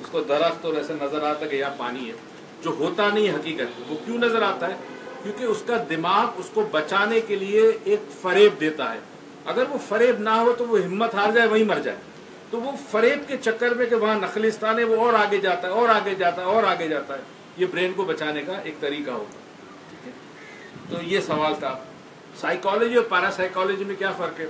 اس کو درخت اور ایسا نظر آتا ہے کہ یہاں پانی ہے، جو ہوتا نہیں حقیقت وہ کیوں نظر آتا ہے؟ کیونکہ اس کا دماغ اس کو بچانے کے لیے ایک فریب دیتا ہے. اگر وہ فریب نہ ہو تو وہ ہمت ہار جائے، وہیں مر جائے. تو وہ فریب کے چکر میں کہ وہاں نخلستان ہے، وہ اور آگے جاتا ہے اور آگے جاتا ہے اور آگے جاتا ہے. یہ برین کو بچانے کا ایک طریقہ ہوگا. ٹھیک ہے، تو یہ سوال تھا. سائیکالوجی اور پیرا سائیکالوجی میں کیا فرق ہے؟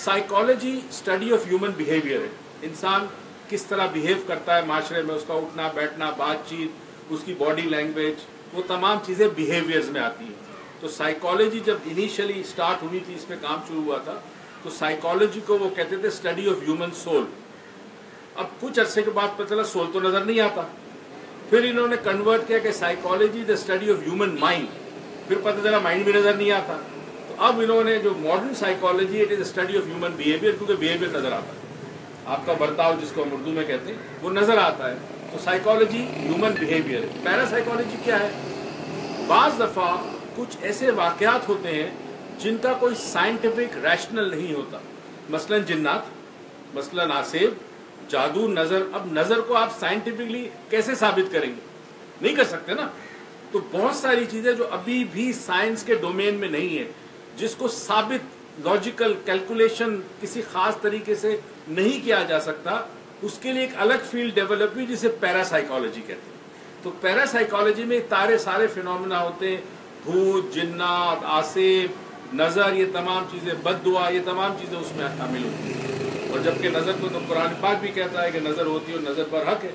Psychology study of human behaviour ہے. انسان کس طرح بیہیو کرتا ہے معاشرے میں، اس کا اٹھنا بیٹھنا، بات چیت، اس کی باڈی لینگویج، وہ تمام چیزیں بیہیویئرز میں آتی ہیں. تو سائیکالوجی جب انیشلی اسٹارٹ ہوئی تھی، اس میں کام شروع ہوا تھا، تو سائیکالوجی کو وہ کہتے تھے اسٹڈی آف ہیومن سول. اب کچھ عرصے کے بعد پتہ چلا سول تو نظر نہیں آتا. پھر انہوں نے کنورٹ کیا کہ psychology the study of human mind. پھر پتہ چلا مائنڈ بھی نظر نہیں آتا. تو اب انہوں نے جو modern psychology it is study of human behaviour, کیونکہ بیہیویئر نظر آتا ہے، آپ کا برتاؤ جس کو ہم اردو میں کہتے ہیں وہ نظر آتا ہے. تو سائیکالوجی ہیومن بیہیویئر ہے. پیرا سائیکالوجی کیا ہے؟ بعض دفعہ کچھ ایسے واقعات ہوتے ہیں جن کا کوئی سائنٹیفک ریشنل نہیں ہوتا. مثلا جنات، مثلا آسیب، جادو، نظر. اب نظر کو آپ سائنٹیفکلی کیسے ثابت کریں گے؟ نہیں کر سکتے نا. تو بہت ساری چیزیں جو ابھی بھی سائنس کے ڈومین میں نہیں ہے، جس کو ثابت لاجیکل کیلکولیشن کسی خاص طریقے سے نہیں کیا جا سکتا، اس کے لیے ایک الگ فیلڈ ڈیولپ ہوئی جسے پیرا سائیکالوجی کہتے ہیں. تو پیرا سائیکالوجی میں سارے فینومینا ہوتے ہیں، بھوت، جنات، آسیب، نظر، یہ تمام چیزیں، بد دعا، یہ تمام چیزیں اس میں شامل ہوتی ہیں. اور جبکہ نظر کو تو قرآن پاک بھی کہتا ہے کہ نظر ہوتی ہے اور نظر پر حق ہے،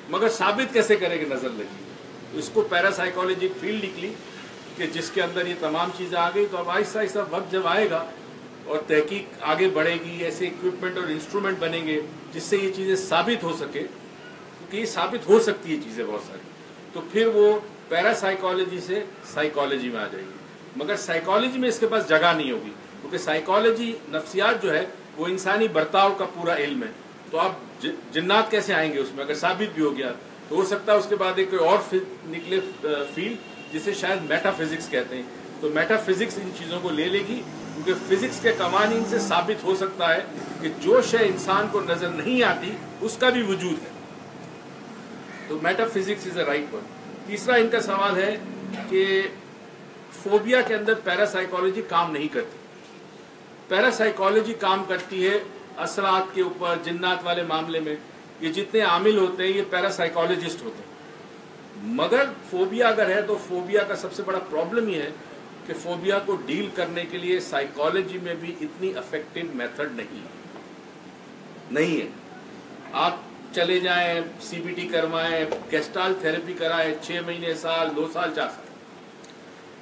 مگر ثابت کیسے کرے کہ نظر لگی؟ تو اس کو پیرا سائیکالوجی ایک فیلڈ نکلی کہ جس کے اندر یہ تمام چیزیں آ گئی. تو اب آہستہ آہستہ وقت جب آئے گا اور تحقیق آگے بڑھے گی، ایسے اکوپمنٹ اور انسٹرومنٹ بنیں گے جس سے یہ چیزیں ثابت ہو سکے، کیونکہ یہ ثابت ہو سکتی ہے چیزیں بہت ساری، تو پھر وہ پیرا سائیکالوجی سے سائیکالوجی میں آ جائے گی. مگر سائیکالوجی میں اس کے پاس جگہ نہیں ہوگی، کیونکہ سائیکالوجی نفسیات جو ہے وہ انسانی برتاؤ کا پورا علم ہے. تو آپ جنات کیسے آئیں گے اس میں؟ اگر ثابت بھی ہو گیا تو ہو سکتا ہے اس کے بعد ایک کوئی اور نکلے فیلڈ جسے شاید میٹا فزکس کہتے ہیں. تو میٹا فزکس ان چیزوں کو لے لے گی، کیونکہ فزکس کے قوانین سے ثابت ہو سکتا ہے کہ جو شے انسان کو نظر نہیں آتی اس کا بھی وجود ہے. تو meta physics is a right one. تیسرا ان کا سوال ہے کہ فوبیا کے اندر پیرا سائیکالوجی کام نہیں کرتی. پیرا سائیکالوجی کام کرتی ہے اثرات کے اوپر، جنات والے معاملے میں. یہ جتنے عامل ہوتے ہیں یہ پیرا سائیکالوجسٹ ہوتے ہیں. مگر فوبیا اگر ہے تو فوبیا کا سب سے بڑا پرابلم یہ ہے کہ فوبیا کو ڈیل کرنے کے لیے سائیکالوجی میں بھی اتنی افیکٹو میتھڈ نہیں ہے. آپ چلے جائیں، سی بی ٹی کروائیں، گیسٹال تھراپی کرائیں، 6 مہینے، سال، 2 سال، 4 سال،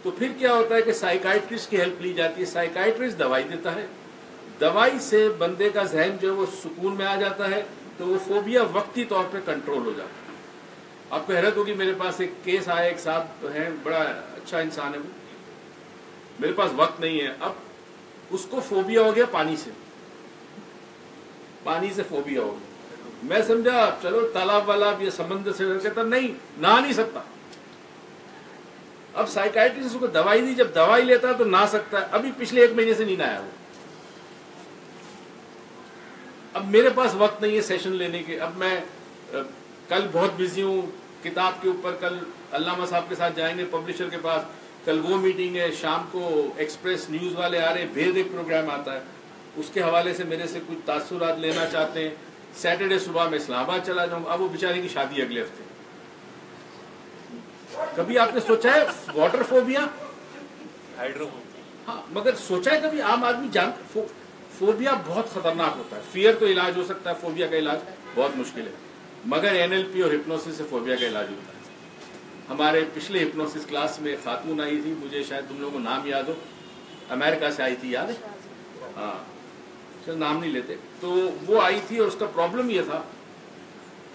تو پھر کیا ہوتا ہے کہ سائیکائٹرسٹ کی ہیلپ لی جاتی ہے. سائیکائٹرسٹ دوائی دیتا ہے، دوائی سے بندے کا ذہن جو ہے وہ سکون میں آ جاتا ہے، تو وہ فوبیا وقتی طور پہ کنٹرول ہو جاتا ہے. آپ کو حیرت ہوگی، میرے پاس ایک کیس آیا، ایک صاحب ہیں، بڑا اچھا انسان ہے وہ، میرے پاس وقت نہیں ہے. اب اس کو فوبیا ہو گیا پانی سے فوبیا ہو گیا. میں سمجھا چلو تالاب والا یا سمندر سے کہتا نہیں، نہا نہیں سکتا. اب سائیکائٹرسٹ کو دوائی دی، جب دوائی لیتا تو نہا سکتا ہے. ابھی پچھلے 1 مہینے سے نہیں نہایا وہ. اب میرے پاس وقت نہیں ہے سیشن لینے کے. اب میں کل بہت بزی ہوں کتاب کے اوپر، کل علامہ صاحب کے ساتھ جائیں گے پبلشر کے پاس، کل وہ میٹنگ ہے، شام کو ایکسپریس نیوز والے آ رہے ہیں، بھید ایک پروگرام آتا ہے، اس کے حوالے سے میرے سے کچھ تاثرات لینا چاہتے ہیں. سیٹرڈے صبح میں اسلام آباد چلا جاؤں. اب وہ بیچارے کی شادی اگلے ہفتے. کبھی آپ نے سوچا ہے واٹر فوبیا؟ ہاں، مگر سوچا ہے کبھی عام آدمی فوبیا بہت خطرناک ہوتا ہے. فیئر تو علاج ہو سکتا ہے، فوبیا کا علاج بہت مشکل ہے. مگر NLP اور ہپنوسس سے فوبیا کا علاج ہوتا ہے. ہمارے پچھلے ہپنوسس کلاس میں خاتون آئی تھی، مجھے شاید تم لوگوں کو نام یاد ہو، امریکہ سے آئی تھی، یاد ہے؟ ہاں، چل نام نہیں لیتے. تو وہ آئی تھی اور اس کا پرابلم یہ تھا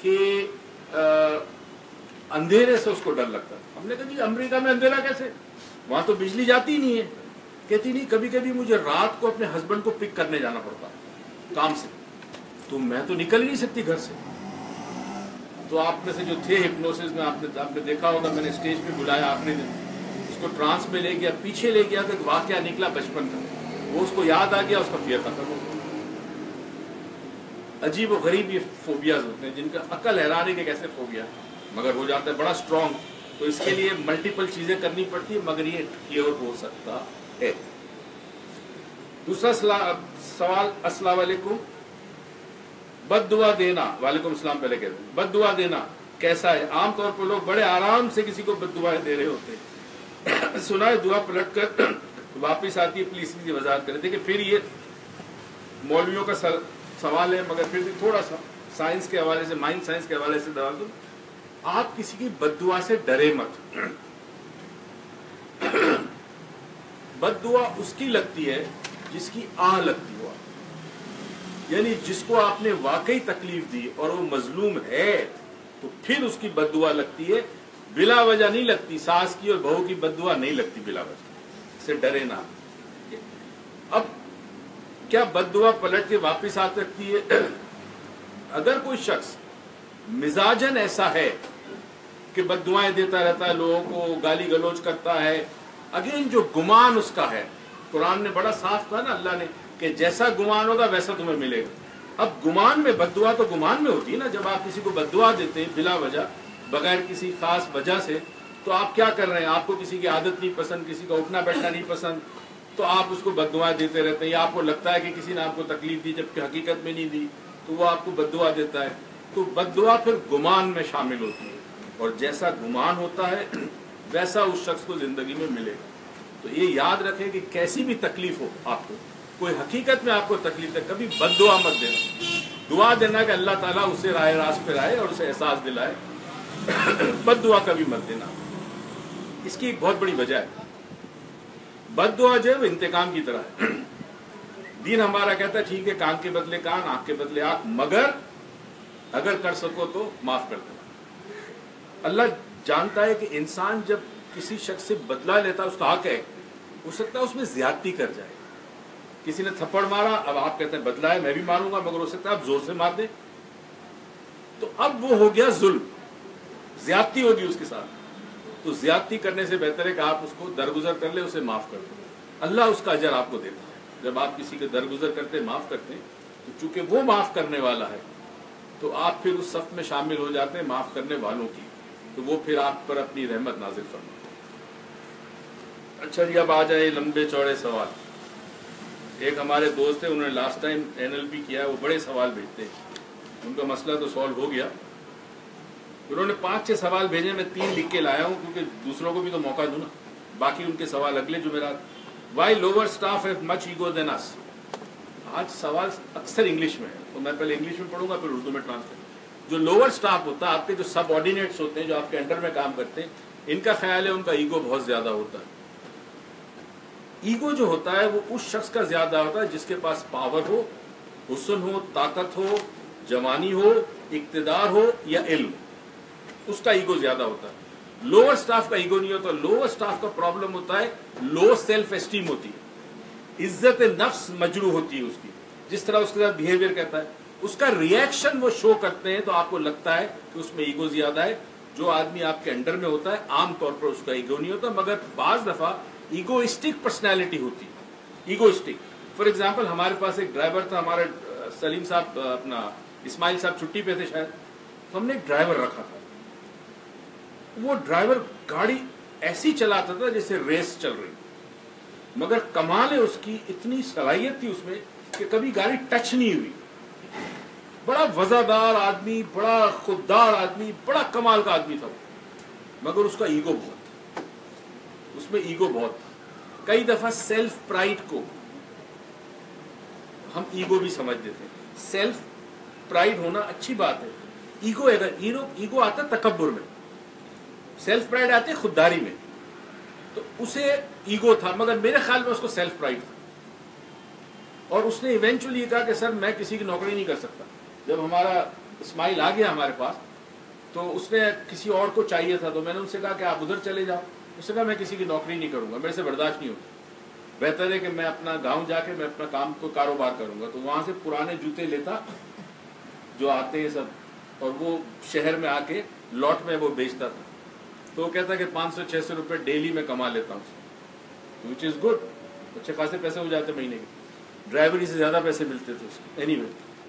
کہ اندھیرے سے اس کو ڈر لگتا. ہم نے کہا جی امریکہ میں اندھیرا کیسے؟ وہاں تو بجلی جاتی ہی نہیں ہے. کہتی نہیں، کبھی کبھی مجھے رات کو اپنے ہسبینڈ کو پک کرنے جانا پڑتا کام سے، تو میں تو نکل ہی نہیں سکتی گھر سے. تو آپ میں سے جو تھے ہپنوسس میں، آپ نے دیکھا ہوگا، میں نے اسٹیج پہ بلایا آخری دن، اس کو ٹرانس میں لے گیا، پیچھے لے گیا تو ایک واقعہ نکلا بچپن کا، وہ اس کو یاد آ گیا، اس کا فیئر ختم ہو گیا. عجیب و غریب یہ فوبیاز ہوتے ہیں جن کا عقل حیران ہے کہ کیسے فوبیا مگر ہو جاتا ہے بڑا اسٹرانگ. تو اس کے لیے ملٹیپل چیزیں کرنی پڑتی ہے مگر یہ کیور ہو سکتا ہے. دوسرا سوال السلام علیکم، بد دعا دینا. وعلیکم السلام. پہلے کہتے ہیں بد دعا دینا کیسا ہے؟ عام طور پر لوگ بڑے آرام سے کسی کو بد دعائیں دے رہے ہوتے ہیں. سنا ہے دعا پلٹ کر واپس آتی ہے. پلیز کی وضاحت کریں. دیکھیں پھر یہ مولویوں کا سوال ہے مگر پھر بھی تھوڑا سا سائنس کے حوالے سے، مائنڈ سائنس کے حوالے سے دعا دوں. آپ کسی کی بد دعا سے ڈرے مت. بد دعا اس کی لگتی ہے جس کی آہ لگتی ہو، یعنی جس کو آپ نے واقعی تکلیف دی اور وہ مظلوم ہے تو پھر اس کی بد دعا لگتی ہے. بلا وجہ نہیں لگتی. ساس کی اور بہو کی بد دعا نہیں لگتی بلا وجہ. سے ڈرے نہ. اب کیا بد دعا پلٹ کے واپس آ سکتی ہے؟ اگر کوئی شخص مزاجن ایسا ہے کہ بد دعائیں دیتا رہتا ہے، لوگوں کو گالی گلوچ کرتا ہے، اگین جو گمان اس کا ہے، قرآن نے بڑا صاف کہا نا اللہ نے کہ جیسا گمان ہوگا ویسا تمہیں ملے گا. اب گمان میں بد دعا تو گمان میں ہوتی ہے نا. جب آپ کسی کو بد دعا دیتے ہیں بلا وجہ، بغیر کسی خاص وجہ سے، تو آپ کیا کر رہے ہیں؟ آپ کو کسی کی عادت نہیں پسند، کسی کا اٹھنا بیٹھنا نہیں پسند، تو آپ اس کو بد دعائیں دیتے رہتے ہیں. یا آپ کو لگتا ہے کہ کسی نے آپ کو تکلیف دی جبکہ حقیقت میں نہیں دی، تو وہ آپ کو بد دعا دیتا ہے. تو بد دعا پھر گمان میں شامل ہوتی ہے، اور جیسا گمان ہوتا ہے ویسا اس شخص کو زندگی میں ملے گا. تو یہ یاد رکھیں کہ کیسی بھی تکلیف ہو آپ کو، کوئی حقیقت میں آپ کو تکلیف ہے، کبھی بد دعا مت دینا. دعا دینا کہ اللہ تعالیٰ اسے راہ راست پہ لائے اور اسے احساس دلائے. بد دعا کبھی مت دینا. اس کی ایک بہت بڑی وجہ ہے. بد دعا جو ہے وہ انتقام کی طرح ہے. دین ہمارا کہتا ہے ٹھیک ہے کان کے بدلے کان، آنکھ کے بدلے آنکھ، مگر اگر کر سکو تو معاف کر دو. اللہ جانتا ہے کہ انسان جب کسی شخص سے بدلہ لیتا ہے، اس کا حق ہے، ہو سکتا ہے اس میں زیادتی کر جائے. کسی نے تھپڑ مارا، اب آپ کہتے ہیں بدلہ ہے میں بھی ماروں گا، مگر ہو سکتا ہے آپ زور سے مار دیں، تو اب وہ ہو گیا ظلم، زیادتی ہوگی اس کے ساتھ. تو زیادتی کرنے سے بہتر ہے کہ آپ اس کو درگزر کر لیں، اسے معاف کر دیں. اللہ اس کا اجر آپ کو دیتا ہے. جب آپ کسی کے درگزر کرتے ہیں، معاف کرتے ہیں، تو چونکہ وہ معاف کرنے والا ہے تو آپ پھر اس صف میں شامل ہو جاتے ہیں معاف کرنے والوں کی. تو وہ پھر آپ پر اپنی رحمت نازل فرماتے ہیں. اچھا جی، اب آ جائے لمبے چوڑے سوال. ایک ہمارے دوست ہیں، انہوں نے لاسٹ ٹائم NLP کیا ہے، وہ بڑے سوال بھیجتے ہیں. ان کا مسئلہ تو سالو ہو گیا. انہوں نے 5-6 سوال بھیجے، میں 3 لکھ کے لایا ہوں کیونکہ دوسروں کو بھی تو موقع دوں نا. باقی ان کے سوال اگلے جمعرات. Why lower staff have much ego than us. آج سوال اکثر انگلش میں ہے، تو میں پہلے انگلش میں پڑھوں گا پھر اردو میں ٹرانسلیٹ. جو لوور اسٹاف ہوتا ہے، آپ کے جو سب آرڈینیٹس ہوتے ہیں، جو آپ کے انڈر میں کام کرتے ہیں، ان کا خیال ہے ان کا ایگو بہت زیادہ ہوتا ہے. ایگو جو ہوتا ہے وہ اس شخص کا زیادہ ہوتا ہے جس کے پاس پاور ہو، حسن ہو، طاقت ہو، جوانی ہو، اقتدار ہو یا علم. اس کا ایگو زیادہ ہوتا ہے. لوور سٹاف کا ایگو نہیں ہوتا. لوور سٹاف کا پرابلم ہوتا ہے لو سیلف اسٹیم ہوتی ہے، عزت نفس مجروح ہوتی ہے اس کی. جس طرح اس کے ساتھ بیہیویئر کہتا ہے، اس کا ریئیکشن وہ شو کرتے ہیں تو آپ کو لگتا ہے کہ اس میں ایگو زیادہ ہے. جو آدمی آپ کے انڈر میں ہوتا ہے عام طور پر اس کا ایگو نہیں ہوتا، مگر بعض دفعہ ایگوئسٹک پرسنالٹی ہوتی ہے. ایگوئسٹک. فار ایگزامپل ہمارے پاس ایک ڈرائیور تھا، ہمارا سلیم صاحب، اپنا اسماعیل صاحب چھٹی پہ تھے شاید، تو ہم نے ایک ڈرائیور رکھا تھا. وہ ڈرائیور گاڑی ایسی چلاتا تھا جیسے ریس چل رہی، مگر کمال ہے اس کی اتنی صلاحیت تھی اس میں کہ کبھی گاڑی ٹچ نہیں ہوئی. بڑا وزادار آدمی، بڑا خوددار آدمی، بڑا کمال کا آدمی تھا وہ، مگر اس کا ایگو بہت تھا. اس میں ایگو بہت تھا. کئی دفعہ سیلف پرائڈ کو ہم ایگو بھی سمجھ دیتے ہیں. سیلف پرائڈ ہونا اچھی بات ہے. ایگو آتا ہے تکبر میں، سیلف پرائڈ آتی ہے خودداری میں. تو اسے ایگو تھا، مگر میرے خیال میں اس کو سیلف پرائڈ تھا. اور اس نے ایونچولی کہا کہ سر میں کسی کی نوکری نہیں کر سکتا. جب ہمارا اسماعیل آ گیا ہمارے پاس تو اس نے کسی اور کو چاہیے تھا، تو میں نے ان سے کہا کہ آپ ادھر چلے جاؤ. اس نے کہا میں کسی کی نوکری نہیں کروں گا، میرے سے برداشت نہیں ہوتا. بہتر ہے کہ میں اپنا گاؤں جا کے میں اپنا کام کو کاروبار کروں گا. تو وہاں سے پرانے جوتے لیتا جو آتے ہیں سب، اور وہ شہر میں آ کے لاٹ میں وہ بیچتا تھا. تو وہ کہتا ہے کہ 500-600 روپے ڈیلی میں کما لیتا ہوں، وچ از گڈ. اچھے خاصے پیسے ہو جاتے مہینے کے. ڈرائیوری سے زیادہ پیسے ملتے تھے اس کو. اینی وے،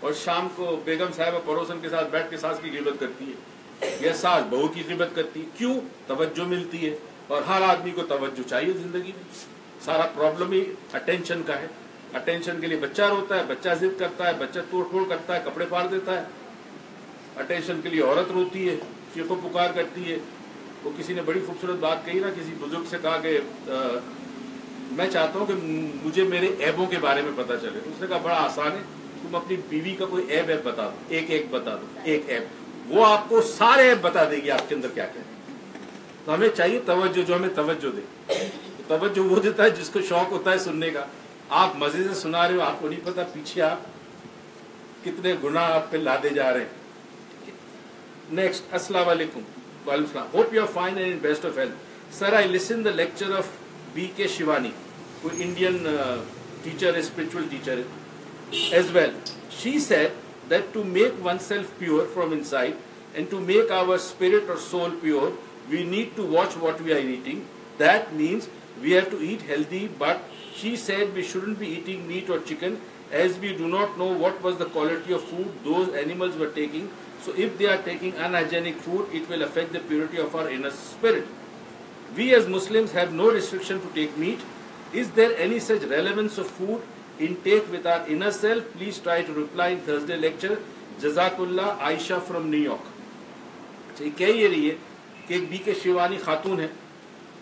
اور شام کو بیگم صاحبہ پڑوسن کے ساتھ بیٹھ کے ساس کی غیبت کرتی ہے یا ساس بہو کی غیبت کرتی ہے. کیوں؟ توجہ ملتی ہے. اور ہر آدمی کو توجہ چاہیے زندگی میں. سارا پرابلم ہی اٹینشن کا ہے. اٹینشن کے لیے بچہ روتا ہے, بچہ ضد کرتا ہے, بچہ توڑ پھوڑ کرتا ہے, کپڑے پھاڑ دیتا ہے. اٹینشن کے لیے عورت روتی ہے, چیخو پکار کرتی ہے. وہ کسی نے بڑی خوبصورت بات کہی نا, کسی بزرگ سے کہا کہ میں چاہتا ہوں کہ مجھے میرے عیبوں کے بارے میں پتا چلے. اس نے کہا بڑا آسان ہے, تم اپنی بیوی کا کوئی عیب بتا دو, ایک بتا دو, ایک عیب, وہ آپ کو سارے عیب بتا دے گی آپ کے اندر کیا کیا ہے. تو ہمیں چاہیے توجہ, جو ہمیں توجہ دے. توجہ وہ دیتا ہے جس کو شوق ہوتا ہے سننے کا. آپ مزے سے سنا رہے ہو, آپ کو نہیں پتا پیچھے آپ کتنے گناہ آپ پہ لادے جا رہے ہیں. نیکسٹ, السلام علیکم. وعلیکم السلام. Hope you are fine and in best of health. Sir, I listen the lecture of B.K. Shivani, کوئی انڈین ٹیچر ہے, اسپرچل ٹیچر ہے as well. She said that to make oneself pure from inside and to make our spirit or soul pure, we need to watch what we are eating. That means we have to eat healthy, but she said we shouldn't be eating meat or chicken as we do not know what was the quality of food those animals were taking. So if they are taking unhygienic food, it will affect the purity of our inner spirit. We as Muslims have no restriction to take meat. Is there any such relevance of food intake with our inner self? Please try to reply in Thursday lecture. Jazakallah, Aisha from New York. یہ کہہ یہ رہی ہے کہ ایک B.K. Shivani خاتون ہے,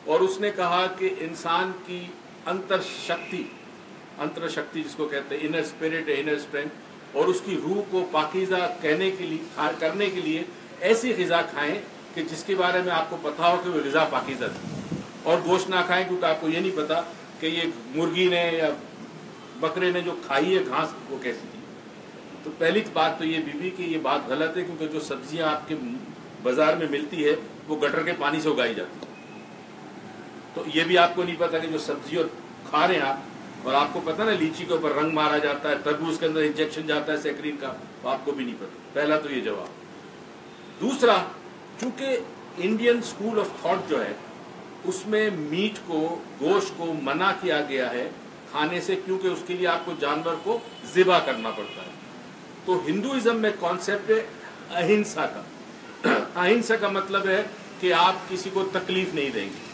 اور اس نے کہا کہ انسان کی انتر شکتی جس کو کہتے ہیں انر اسپرٹ ہے, انر اسٹرینتھ, اور اس کی روح کو پاکیزہ کرنے کے لیے ایسی غذا کھائیں کہ جس کے بارے میں آپ کو پتا ہو کہ وہ غذا پاکیزہ تھی. اور گوشت نہ کھائیں کیونکہ آپ کو یہ نہیں پتا کہ یہ مرغی نے یا بکرے نے جو کھائی ہے گھاس وہ کیسی تھی. تو پہلی بات تو یہ بیوی کہ یہ بات غلط ہے, کیونکہ جو سبزیاں آپ کے بازار میں ملتی ہے وہ گٹر کے پانی سے اگائی جاتی ہے. تو یہ بھی آپ کو نہیں پتا کہ جو سبزی اور کھا رہے ہیں آپ, اور آپ کو پتا نا لیچی کے اوپر رنگ مارا جاتا ہے, تربوز کے اندر انجیکشن جاتا ہے سیکرین کا, تو آپ کو بھی نہیں پتا. پہلا تو یہ جواب. دوسرا, چونکہ انڈین اسکول آف تھاٹ جو ہے اس میں میٹ کو, گوشت کو منع کیا گیا ہے کھانے سے, کیونکہ اس کے لیے آپ کو جانور کو ذبح کرنا پڑتا ہے. تو ہندوازم میں کانسیپٹ ہے اہنسا کا. اہنسا کا مطلب ہے کہ آپ کسی کو تکلیف نہیں دیں گے.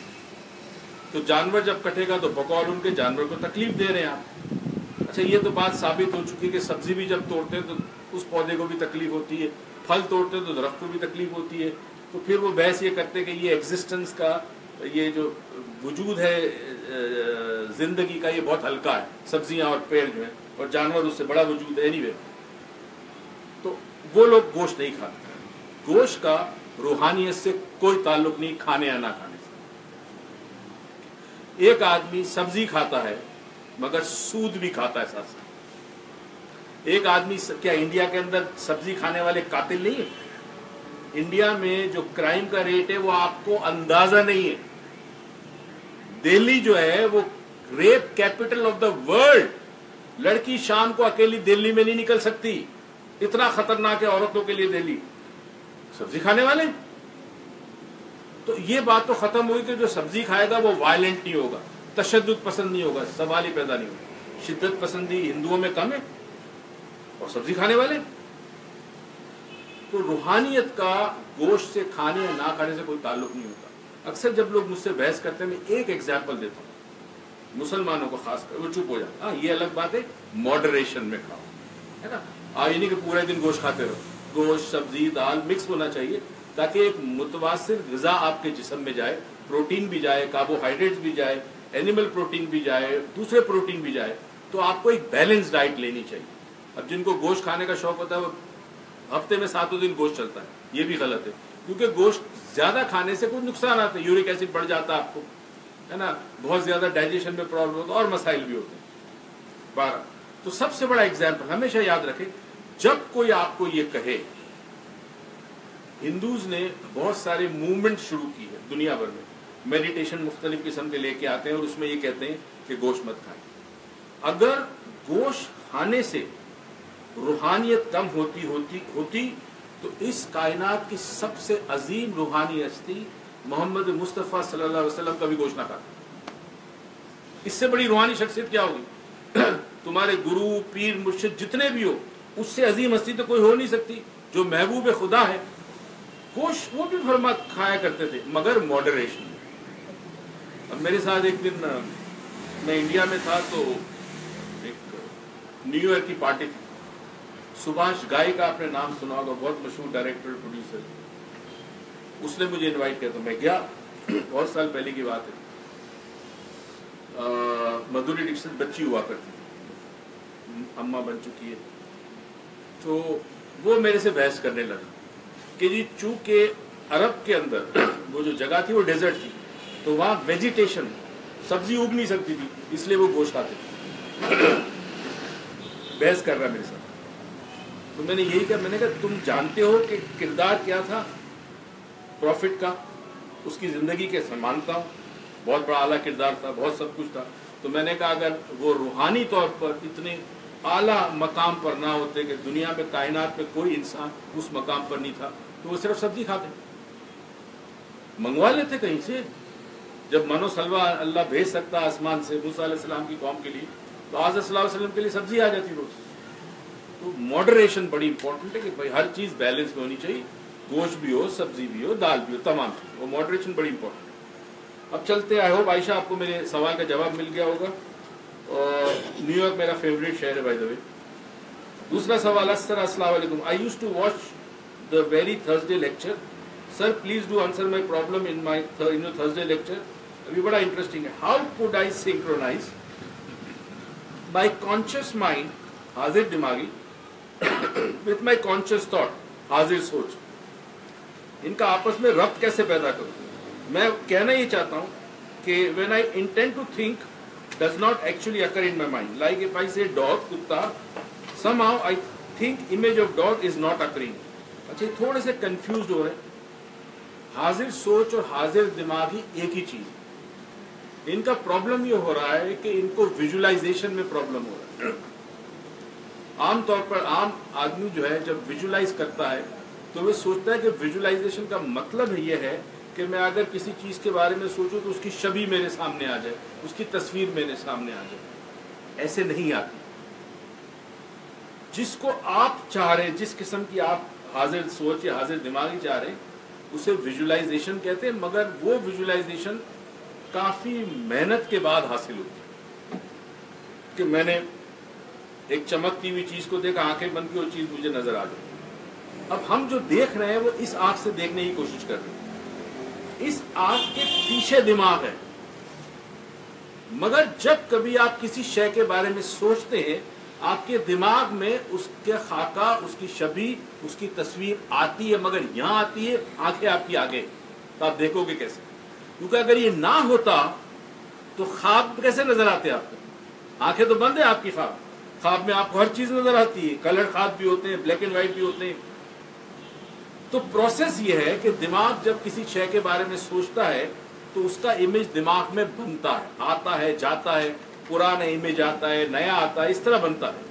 تو جانور جب کٹے گا تو بقول ان کے جانور کو تکلیف دے رہے ہیں آپ. اچھا, یہ تو بات ثابت ہو چکی کہ سبزی بھی جب توڑتے ہیں تو اس پودے کو بھی تکلیف ہوتی ہے, پھل توڑتے ہیں تو درخت کو بھی تکلیف ہوتی ہے. تو پھر وہ بحث یہ کرتے کہ یہ ایگزسٹنس کا, یہ جو وجود ہے زندگی کا, یہ بہت ہلکا ہے. سبزیاں اور پیڑ جو ہیں اور جانور اس سے بڑا وجود ہے. اینی وے, تو وہ لوگ گوشت نہیں کھاتے. گوشت کا روحانیت سے کوئی تعلق نہیں, کھانے یا نہ کھانے سے. ایک آدمی سبزی کھاتا ہے مگر سود بھی کھاتا ہے ساتھ ساتھ. ایک آدمی, کیا انڈیا کے اندر سبزی کھانے والے قاتل نہیں ہیں؟ انڈیا میں جو کرائم کا ریٹ ہے وہ آپ کو اندازہ نہیں ہے. دہلی جو ہے وہ rape capital of the world. لڑکی شام کو اکیلی دہلی میں نہیں نکل سکتی, اتنا خطرناک ہے عورتوں کے لیے دہلی. سبزی کھانے والے. تو یہ بات تو ختم ہوئی کہ جو سبزی کھائے گا وہ وائلنٹ نہیں ہوگا, تشدد پسند نہیں ہوگا, سوال ہی پیدا نہیں ہوگا. شدت پسندی ہندوؤں میں کم ہے اور سبزی کھانے والے. تو روحانیت کا گوشت سے کھانے یا نہ کھانے سے کوئی تعلق نہیں ہوتا. اکثر جب لوگ مجھ سے بحث کرتے ہیں, میں ایک ایگزامپل دیتا ہوں مسلمانوں کو خاص کر, وہ چپ ہو جاتا. ہاں, یہ الگ بات ہے, ماڈریشن میں کھاؤ, ہے نا. یہ نہیں کہ پورے دن گوشت کھاتے رہو. گوشت, سبزی, دال مکس ہونا چاہیے تاکہ ایک متوازن غذا آپ کے جسم میں جائے, پروٹین بھی جائے, کاربوہائیڈریٹس بھی جائے, اینیمل پروٹین بھی جائے, دوسرے پروٹین بھی جائے. تو آپ کو ایک بیلنس ڈائٹ لینی چاہیے. اب جن کو گوشت کھانے کا شوق ہوتا ہے وہ ہفتے میں 7 دن گوشت چلتا ہے, یہ بھی غلط ہے, کیونکہ گوشت زیادہ کھانے سے کچھ نقصان آتے ہیں. یورک ایسڈ بڑھ جاتا ہے آپ کو, ہے نا, بہت زیادہ ڈائجیشن میں پرابلم ہوتا ہے, اور مسائل بھی ہوتے ہیں. 12. تو سب سے بڑا ایگزامپل ہمیشہ یاد رکھیں, جب کوئی آپ کو یہ کہے, ہندوز نے بہت سارے موومنٹ شروع کی ہے دنیا بھر میں, میڈیٹیشن مختلف قسم کے لے کے آتے ہیں اور اس میں یہ کہتے ہیں کہ گوشت مت کھائیں. اگر گوشت کھانے سے روحانیت کم ہوتی تو اس کائنات کی سب سے عظیم روحانی ہستی محمد مصطفیٰ صلی اللہ علیہ وسلم کا بھی گوشت نہ کھاتا. اس سے بڑی روحانی شخصیت کیا ہوگی؟ تمہارے گرو, پیر, مرشد جتنے بھی ہو, اس سے عظیم ہستی تو کوئی ہو نہیں سکتی جو محبوب خدا ہے. گوشت وہ بھی فرما کھایا کرتے تھے مگر ماڈریشن. اب میرے ساتھ ایک دن میں انڈیا میں تھا تو ایک نیو ایئر کی پارٹی تھی. سبھاش گائے کا آپ نے نام سنا ہوگا, بہت مشہور ڈائریکٹر پروڈیوسر. اس نے مجھے انوائٹ کیا تو میں گیا. بہت سال پہلے کی بات ہے. مدھوری ڈکشت بچی ہوا کرتی تھی, اماں بن چکی ہے. تو وہ میرے سے بحث کرنے لگا کہ جی چونکہ عرب کے اندر وہ جو جگہ تھی وہ ڈیزرٹ تھی, تو وہاں ویجیٹیشن سبزی اگ نہیں سکتی تھی, اس لیے وہ گوشت کھاتے تھے. بحث کر رہا میرے ساتھ. تو میں نے یہی کہا, میں نے کہا تم جانتے ہو کہ کردار کیا تھا پروفٹ کا, اس کی زندگی کے مانتا ہوں, بہت بڑا اعلیٰ کردار تھا, بہت سب کچھ تھا. تو میں نے کہا اگر وہ روحانی طور پر اتنے اعلیٰ مقام پر نہ ہوتے کہ دنیا میں کائنات میں کوئی انسان اس مقام پر نہیں تھا, تو وہ صرف سبزی کھاتے, منگوا لیتے کہیں سے. جب من و سلوہ اللہ بھیج سکتا آسمان سے موسیٰ علیہ السلام کی قوم کے لیے, تو آج صلی اللہ علیہ وسلم کے لیے سبزی آ جاتی روز. تو ماڈریشن بڑی امپورٹنٹ ہے کہ بھائی ہر چیز بیلنس میں ہونی چاہیے, گوشت بھی ہو, سبزی بھی ہو, دال بھی ہو, تمام چیز. وہ ماڈریشن بڑی امپورٹنٹ ہے. اب چلتے, آئی ہوپ عائشہ آپ کو میرے سوال کا جواب مل گیا ہوگا. اور نیو یارک میرا فیوریٹ شہر ہے بائی دا وے. دوسرا سوال, السلام علیکم, I use to watch the very Thursday lecture. Sir please do answer my problem in your Thursday lecture. ابھی بڑا انٹرسٹنگ ہے. How could I synchronise my conscious mind, حاضر دماغی, وتھ مائی کانشیس تھاٹ, حاضر سوچ, ان کا آپس میں ربط کیسے پیدا کروں. میں کہنا یہ چاہتا ہوں کہ when I intend to think does not actually occur in my mind. Like if I say dog, کتا, somehow I think image of dog is not occurring. اچھا تھوڑے سے کنفیوزڈ ہو رہے ہیں. حاضر سوچ اور حاضر دماغی ایک ہی چیز. ان کا پرابلم یہ ہو رہا ہے کہ ان کو ویژولائزیشن میں پرابلم ہو رہا ہے. عام طور پر عام آدمی جو ہے جب ویژولائز کرتا ہے تو وہ سوچتا ہے کہ ویژولائزیشن کا مطلب یہ ہے کہ میں اگر کسی چیز کے بارے میں سوچوں تو اس کی شبیہ میرے سامنے آ جائے, اس کی تصویر میرے سامنے آ جائے. ایسے نہیں آتی. جس کو آپ چاہ رہے ہیں, جس قسم کی آپ حاضر سوچ یا حاضر دماغی چاہ رہے ہیں, اسے ویژولائزیشن کہتے ہیں. مگر وہ ویژولائزیشن کافی محنت کے بعد حاصل ہوتی ہے. کہ میں نے ایک چمکتی ہوئی چیز کو دیکھا, آنکھیں بند کی, وہ چیز مجھے نظر آ گئی. اب ہم جو دیکھ رہے ہیں وہ اس آنکھ سے دیکھنے کی کوشش کر رہے ہیں. اس آنکھ کے پیچھے دماغ ہے. مگر جب کبھی آپ کسی شے کے بارے میں سوچتے ہیں, آپ کے دماغ میں اس کے خاکہ, اس کی شبیہ, اس کی تصویر آتی ہے, مگر یہاں آتی ہے, آنکھیں آپ کی آگے, تو آپ دیکھو گے کیسے. کیونکہ اگر یہ نہ ہوتا تو خواب کیسے نظر آتے آپ کو. آنکھیں تو بند ہے آپ کی. خواب میں آپ کو ہر چیز نظر آتی ہے. کلر خواب بھی ہوتے ہیں, بلیک اینڈ وائٹ بھی ہوتے ہیں. تو پروسیس یہ ہے کہ دماغ جب کسی شے کے بارے میں سوچتا ہے تو اس کا امیج دماغ میں بنتا ہے, آتا ہے, جاتا ہے, پرانا امیج آتا ہے, نیا آتا ہے, اس طرح بنتا ہے.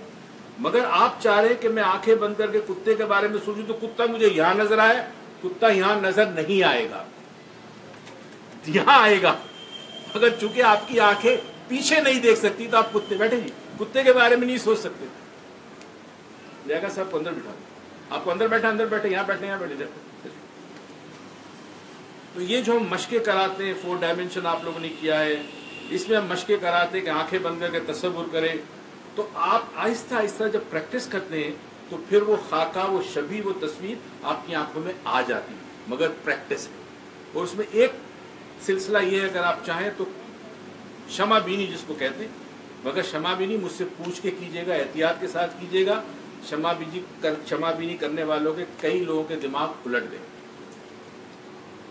مگر آپ چاہ رہے ہیں کہ میں آنکھیں بند کر کے کتے کے بارے میں سوچوں تو کتا مجھے یہاں نظر آئے, کتا یہاں نظر نہیں آئے گا, یہاں آئے گا. اگر چونکہ آپ کی آنکھیں پیچھے نہیں دیکھ سکتی تو آپ کتے, بیٹھے جی, کتے کے بارے میں نہیں سوچ سکتے. جائے گا صاحب کو اندر بٹھا, آپ کو اندر بیٹھے, یہاں بیٹھے. تو یہ جو ہم مشقیں کراتے ہیں, 4 ڈائمینشن آپ لوگوں نے کیا ہے, اس میں ہم مشقیں کراتے ہیں کہ آنکھیں بند کر کے تصور کریں. تو آپ آہستہ آہستہ جب پریکٹس کرتے ہیں تو پھر وہ خاکہ, وہ شبیہ, وہ تصویر آپ کی آنکھوں میں آ جاتی ہے. مگر پریکٹس ہے. اور اس میں ایک سلسلہ یہ ہے, اگر آپ چاہیں تو شمع بینی جس کو کہتے ہیں, مگر شمع بینی مجھ سے پوچھ کے کیجیے گا, احتیاط کے ساتھ کیجیے گا. شمع بینی کرنے والوں کے کئی لوگوں کے دماغ الٹ گئے.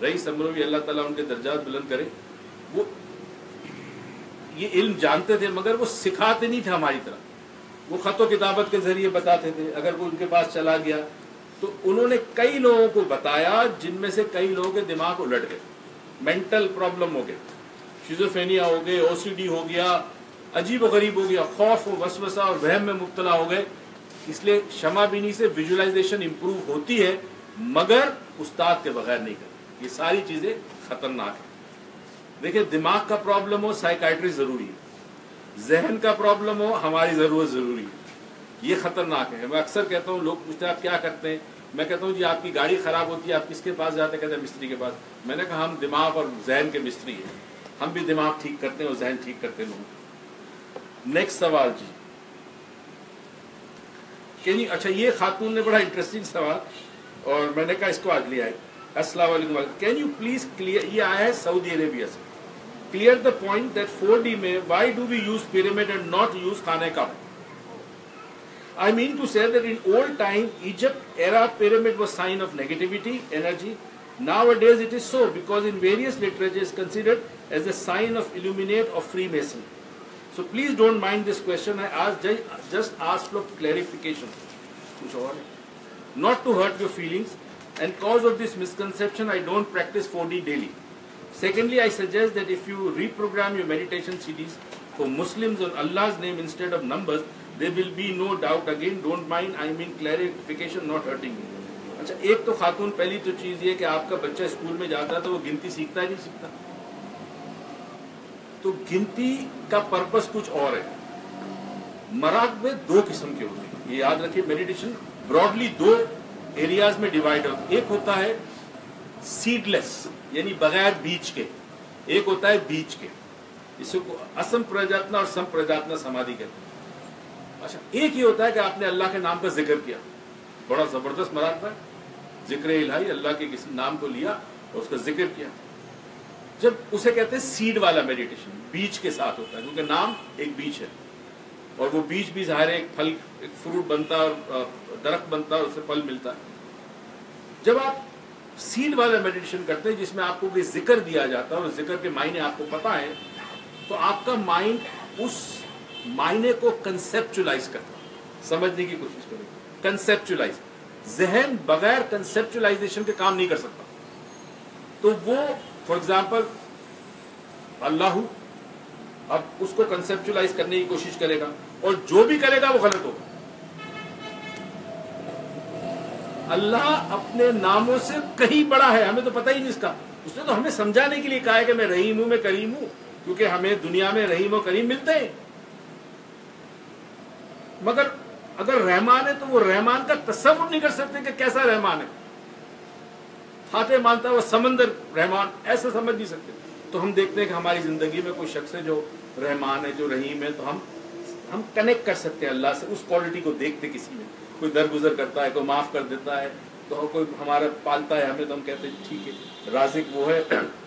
رئیس امروی اللہ تعالیٰ ان کے درجات بلند کرے, وہ یہ علم جانتے تھے مگر وہ سکھاتے نہیں تھے ہماری طرح. وہ خط و کتابت کے ذریعے بتاتے تھے. اگر وہ ان کے پاس چلا گیا تو انہوں نے کئی لوگوں کو بتایا جن میں سے کئی لوگوں کے دماغ الٹ گئے, مینٹل پرابلم ہو گئے, شیزوفرینیا ہو گئے, OCD ہو گیا, عجیب و غریب ہو گیا, خوف و وسوسہ اور وہم میں مبتلا ہو گئے. اس لیے شمع بینی سے ویژولائزیشن امپروو ہوتی ہے مگر استاد کے بغیر نہیں کرتی. یہ ساری چیزیں خطرناک ہیں. دیکھیں, دماغ کا پرابلم ہو سائیکائٹری ضروری ہے, ذہن کا پرابلم ہو ہماری ضرورت ضروری ہے. یہ خطرناک ہے. میں اکثر کہتا ہوں، لوگ پوچھتے ہیں آپ کیا کرتے ہیں، میں کہتا ہوں جی آپ کی گاڑی خراب ہوتی ہے آپ کس کے پاس جاتے ہیں؟ کہتے ہیں مستری کے پاس. میں نے کہا ہم دماغ اور ذہن کے مستری ہیں، ہم بھی دماغ ٹھیک کرتے ہیں اور ذہن ٹھیک کرتے ہیں. نیکسٹ سوال جی کہ نہیں، اچھا یہ خاتون نے بڑا انٹرسٹنگ سوال اور میں نے کہا اس کو آج لیا ہے. السلام علیکم. کین یو پلیز کلیئر، یہ آیا ہے سعودی عربیہ سے، clear the point that 4D میں why do we use pyramid and not use خانہ کعبہ. I mean to say that in old time, Egypt era pyramid was sign of negativity, energy. Nowadays it is so because in various literature is considered as a sign of illuminate or Freemason. So please don't mind this question. I just asked for clarification. Not to hurt your feelings, and cause of this misconception, I don't practice 4D daily. Secondly, I suggest that if you reprogram your meditation CDs for Muslims on Allah's name instead of numbers, there will be no doubt. Again, don't mind, I mean clarification, not hurting you. اچھا ایک تو خاتون، پہلی تو چیز یہ کہ آپ کا بچہ اسکول میں جاتا ہے تو وہ گنتی سیکھتا ہے نہیں سیکھتا؟ تو گنتی کا پرپس کچھ اور ہے. مراقبے دو قسم کے ہوتے ہیں، یہ یاد رکھیے. میڈیٹیشن براڈلی دو ایریاز میں ڈیوائڈ ہوتا ہے. ایک ہوتا ہے سیڈ لیس یعنی بغیر بیج کے، ایک ہوتا ہے بیج کے. اس کو اسم پرجاتنا اور سم پرجاتنا سمادھی کہتے ہیں. اچھا ایک یہ ہوتا ہے کہ آپ نے اللہ کے نام کا ذکر کیا، بڑا زبردست مراقبہ ہے، ذکر الہی، اللہ کے کسی نام کو لیا اور اس کا ذکر کیا. جب اسے کہتے ہیں سیڈ والا میڈیٹیشن، بیج کے ساتھ ہوتا ہے، کیونکہ نام ایک بیج ہے اور وہ بیج بھی ظاہر ہے ایک پھل، ایک فروٹ بنتا ہے اور درخت بنتا ہے اور اس سے پھل ملتا ہے. جب آپ سیڈ والا میڈیٹیشن کرتے ہیں جس میں آپ کو کوئی ذکر دیا جاتا ہے اور ذکر کے معنی آپ کو پتا ہے، تو آپ کا مائنڈ اس معنی کو کنسپچولائز کرتا ہے، سمجھنے کی کوشش کرے. کنسپچولائز، ذہن بغیر کنسپچولائزیشن کے کام نہیں کر سکتا. تو وہ فار ایگزامپل اللہ، اب اس کو کنسپچولائز کرنے کی کوشش کرے گا اور جو بھی کرے گا وہ غلط ہوگا. اللہ اپنے ناموں سے کہیں بڑا ہے، ہمیں تو پتہ ہی نہیں اس کا. اس نے تو ہمیں سمجھانے کے لیے کہا ہے کہ میں رحیم ہوں، میں کریم ہوں، کیونکہ ہمیں دنیا میں رحیم و کریم ملتے ہیں. مگر اگر رحمان ہے تو وہ رحمان کا تصور نہیں کر سکتے کہ کیسا رحمان ہے. فاتح مانتا ہے وہ سمندر رحمان، ایسا سمجھ نہیں سکتے. تو ہم دیکھتے ہیں کہ ہماری زندگی میں کوئی شخص ہے جو رحمان ہے، جو رحیم ہے، تو ہم کنیکٹ کر سکتے ہیں اللہ سے اس کوالٹی کو دیکھتے. کسی میں کوئی درگزر کرتا ہے، کوئی معاف کر دیتا ہے، تو کوئی ہمارا پالتا ہے ہمیں، تو ہم کہتے ہیں ٹھیک ہے رازق وہ ہے.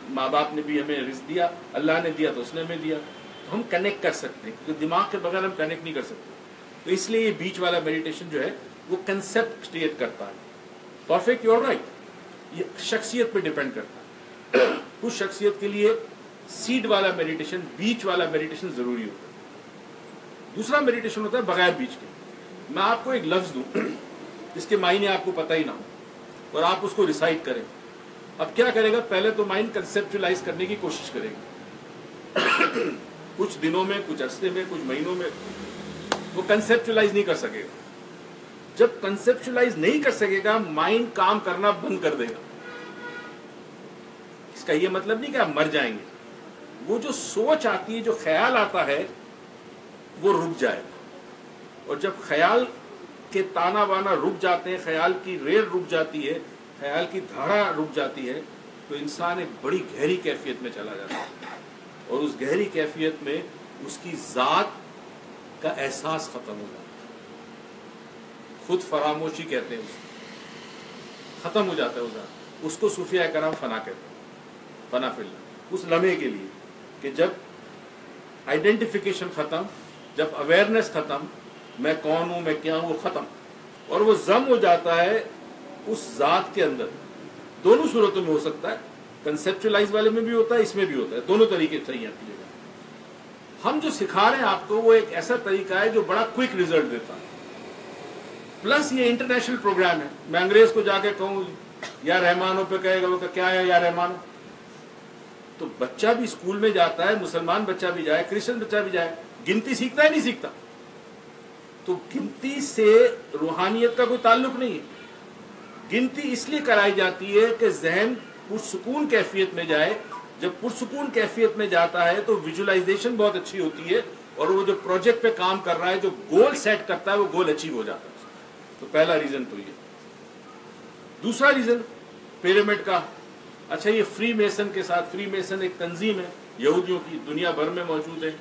ماں باپ نے بھی ہمیں رزق دیا، اللہ نے دیا تو اس نے ہمیں دیا. تو ہم کنیکٹ کر سکتے ہیں، کیونکہ دماغ کے بغیر ہم کنیکٹ نہیں کر سکتے. تو اس لیے یہ بیچ والا میڈیٹیشن جو ہے وہ کنسپٹ کریٹ کرتا ہے. Perfect, you are right. یہ شخصیت پہ ڈیپینڈ کرتا ہے. کچھ شخصیت کے لیے سیڈ والا میڈیٹیشن، بیچ والا میڈیٹیشن ضروری ہوتا ہے. دوسرا میڈیٹیشن ہوتا ہے بغیر بیچ کے. میں آپ کو ایک لفظ دوں جس کے معنی آپ کو پتہ ہی نہ ہو اور آپ اس کو ریسائٹ کریں. اب کیا کرے گا؟ پہلے تو مائنڈ کنسپچولائز کرنے کی کوشش کرے گا. کچھ دنوں میں، کچھ عرصے میں، کچھ مہینوں میں وہ کنسپچولائز نہیں کر سکے گا. جب کنسپچولائز نہیں کر سکے گا، مائنڈ کام کرنا بند کر دے گا. اس کا یہ مطلب نہیں کہ آپ مر جائیں گے. وہ جو سوچ آتی ہے، جو خیال آتا ہے، وہ رک جائے گا. اور جب خیال کے تانا بانا رک جاتے ہیں، خیال کی ریل رک جاتی ہے، خیال کی دھارا رک جاتی ہے، تو انسان ایک بڑی گہری کیفیت میں چلا جاتا ہے. اور اس گہری کیفیت میں اس کی ذات کا احساس ختم ہو جاتا ہے. خود فراموشی کہتے ہیں، اس ختم ہو جاتا ہے وہ ذات. اس کو صوفیاء کرام فنا کہتے ہیں، فنا فی اللہ. اس لمحے کے لیے کہ جب آئیڈینٹیفیکیشن ختم، جب اویئرنیس ختم، میں کون ہوں، میں کیا ہوں، وہ ختم، اور وہ ضم ہو جاتا ہے اس ذات کے اندر. دونوں صورتوں میں ہو سکتا ہے، کنسپچولائز والے میں بھی ہوتا ہے، اس میں بھی ہوتا ہے. دونوں طریقے صحیح ہیں. ہم جو سکھا رہے ہیں آپ کو وہ ایک ایسا طریقہ ہے جو بڑا کوئک ریزلٹ دیتا ہے. پلس یہ انٹرنیشنل پروگرام ہے. میں انگریز کو جا کے کہوں یا رحمانوں پہ کہے گا، وہ کیا ہے یا رحمان. تو بچہ بھی اسکول میں جاتا ہے، مسلمان بچہ بھی جائے، کرسچن بچہ بھی جائے، گنتی سیکھتا ہے نہیں سیکھتا. تو گنتی سے روحانیت کا کوئی تعلق نہیں ہے. گنتی اس لیے کرائی جاتی ہے کہ ذہن پرسکون کیفیت میں جائے. جب پرسکون کیفیت میں جاتا ہے تو ویژولائزیشن بہت اچھی ہوتی ہے اور وہ جو پروجیکٹ پہ کام کر رہا ہے جو گول سیٹ کرتا ہے وہ گول اچیو ہو جاتا ہے. تو پہلا ریزن تو یہ. دوسرا ریزن پیرامڈ کا. اچھا یہ فری میسن کے ساتھ, فری میسن ایک تنظیم ہے یہودیوں کی, دنیا بھر میں موجود ہے,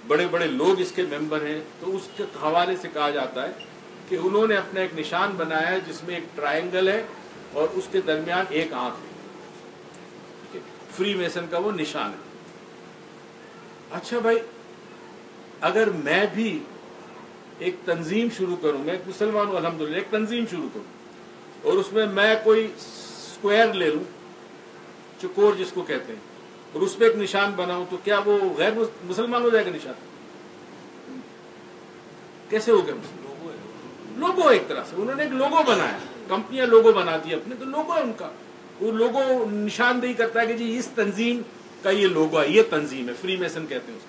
بڑے بڑے لوگ اس کے ممبر ہیں. تو اس کے حوالے سے کہا جاتا ہے کہ انہوں نے اپنا ایک نشان بنایا ہے جس میں ایک ٹرائنگل ہے اور اس کے درمیان ایک آنکھ ہے. فری میسن کا وہ نشان ہے. اچھا بھائی, اگر میں بھی ایک تنظیم شروع کروں, میں ایک مسلمان ہوں الحمدللہ, ایک تنظیم شروع کروں اور اس میں کوئی اسکوائر لے لوں, چکور جس کو کہتے ہیں, اور اس پہ ایک نشان بناؤں, تو کیا وہ غیر مسلمان ہو جائے گا نشان؟ کیسے ہو گیا؟ لوگو ایک طرح سے انہوں نے ایک لوگو بنایا, کمپنیاں لوگو بناتی اپنے, تو لوگو ہے ان کا. وہ لوگو نشاندہی کرتا ہے کہ جی اس تنظیم کا یہ لوگو ہے, یہ تنظیم ہے, فری میسن کہتے ہیں اس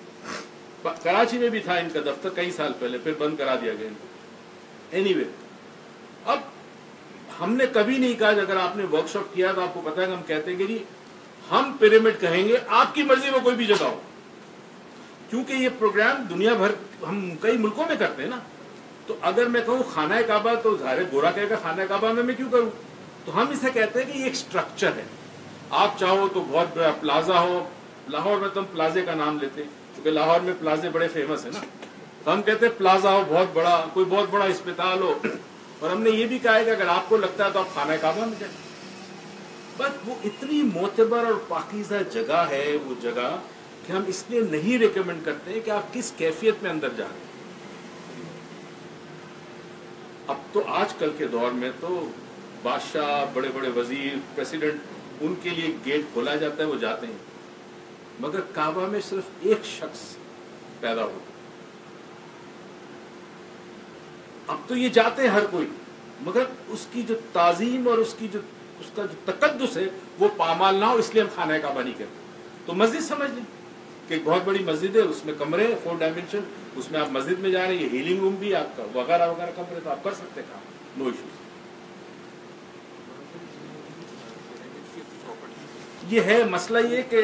کو. کراچی میں بھی تھا ان کا دفتر کئی سال پہلے, پھر بند کرا دیا گیا ان کو. اینی وے, اب ہم نے کبھی نہیں کہا, اگر آپ نے ورک شاپ کیا تو آپ کو پتا ہے کہ ہم کہتے ہیں کہ جی ہم پیرامڈ کہیں گے, آپ کی مرضی میں کوئی بھی جگہ ہو, کیونکہ یہ پروگرام دنیا بھر ہم کئی ملکوں میں کرتے ہیں نا. تو اگر میں کہوں خانہ کعبہ تو ظاہر گورا کہے گا خانہ کعبہ میں کیوں کروں. تو ہم اسے کہتے ہیں کہ یہ ایک سٹرکچر ہے. آپ چاہو تو بہت بڑا پلازا ہو, لاہور میں تو ہم پلازے کا نام لیتے ہیں کیونکہ لاہور میں پلازے بڑے فیمس ہیں نا, تو ہم کہتے ہیں پلازا ہو بہت بڑا, کوئی بہت بڑا اسپتال ہو. اور ہم نے یہ بھی کہا ہے کہ اگر آپ کو لگتا ہے تو آپ خانہ کعبہ میں جائیں. بس وہ اتنی معتبر اور پاکیزہ جگہ ہے وہ جگہ کہ ہم اس لیے نہیں ریکمینڈ کرتے ہیں کہ آپ کس کیفیت میں اندر جا رہے ہیں. اب تو آج کل کے دور میں تو بادشاہ, بڑے بڑے وزیر, پریسیڈنٹ, ان کے لیے گیٹ کھولا جاتا ہے, وہ جاتے ہیں. مگر کعبہ میں صرف ایک شخص پیدا ہوتا. اب تو یہ جاتے ہیں ہر کوئی, مگر اس کی جو تعظیم اور اس کا جو تقدس ہے وہ پامال نہ ہو, اس لیے ہم خانہ کعبہ نہیں کرتے. تو مسجد سمجھ لیں کہ ایک بہت بڑی مسجد ہے, اس میں کمرے ہیں 4 ڈائمینشن, اس میں آپ مسجد میں جا رہے ہیں, یہ ہیلنگ روم بھی آپ کا وغیرہ وغیرہ کمرے, تو آپ کر سکتے ہیں کام, نو ایشوز. یہ ہے مسئلہ یہ کہ